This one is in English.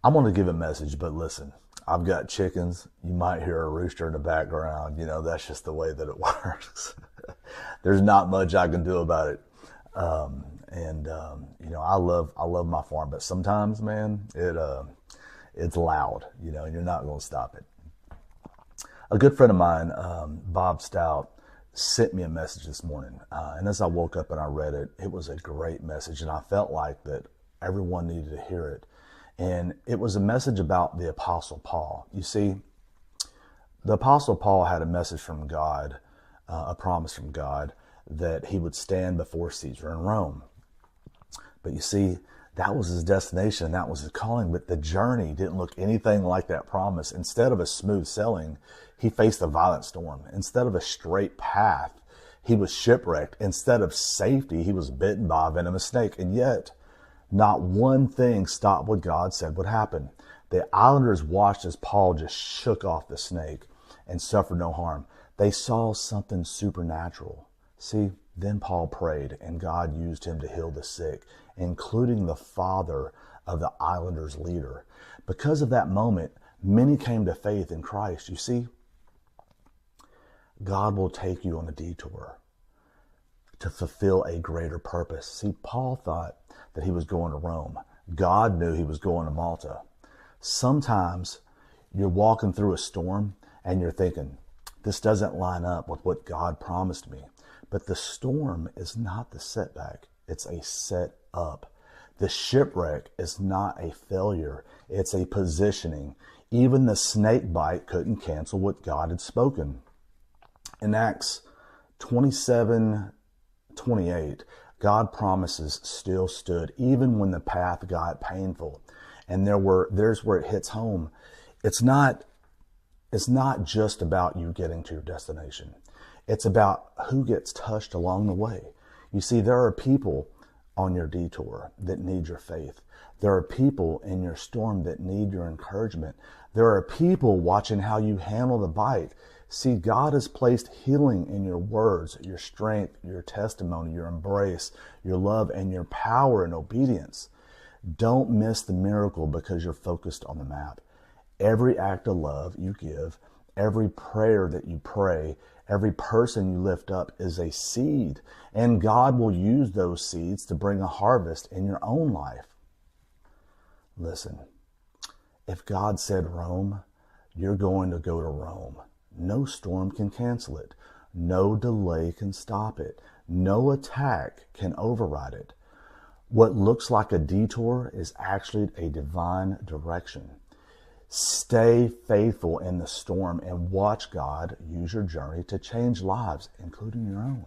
I'm going to give a message, but listen, I've got chickens. You might hear a rooster in the background. You know, that's just the way that it works. There's not much I can do about it. You know, I love my farm, but sometimes, man, it's loud, you know, and you're not going to stop it. A good friend of mine, Bob Stout, sent me a message this morning. And as I woke up and I read it, it was a great message. And I felt like that everyone needed to hear it. And it was a message about the Apostle Paul. You see, the Apostle Paul had a message from God, a promise from God, that he would stand before Caesar in Rome. But you see, that was his destination, that was his calling, but the journey didn't look anything like that promise. Instead of a smooth sailing, he faced a violent storm. Instead of a straight path, he was shipwrecked. Instead of safety, he was bitten by a venomous snake. And yet, not one thing stopped what God said would happen. The islanders watched as Paul just shook off the snake and suffered no harm. They saw something supernatural. See, then Paul prayed, and God used him to heal the sick, including the father of the islanders' leader. Because of that moment, many came to faith in Christ. You see, God will take you on a detour to fulfill a greater purpose. See, Paul thought that he was going to Rome. God knew he was going to Malta. Sometimes you're walking through a storm and you're thinking, this doesn't line up with what God promised me. But the storm is not the setback. It's a set up. The shipwreck is not a failure. It's a positioning. Even the snake bite couldn't cancel what God had spoken. In Acts 27:28, God promises still stood even when the path got painful. And there's where it hits home. It's not just about you getting to your destination. It's about who gets touched along the way. You see, there are people on your detour that need your faith. There are people in your storm that need your encouragement. There are people watching how you handle the bite. See, God has placed healing in your words, your strength, your testimony, your embrace, your love, and your power and obedience. Don't miss the miracle because you're focused on the map. Every act of love you give, every prayer that you pray, every person you lift up is a seed, and God will use those seeds to bring a harvest in your own life. Listen, if God said Rome, you're going to go to Rome. No storm can cancel it. No delay can stop it. No attack can override it. What looks like a detour is actually a divine direction. Stay faithful in the storm and watch God use your journey to change lives, including your own.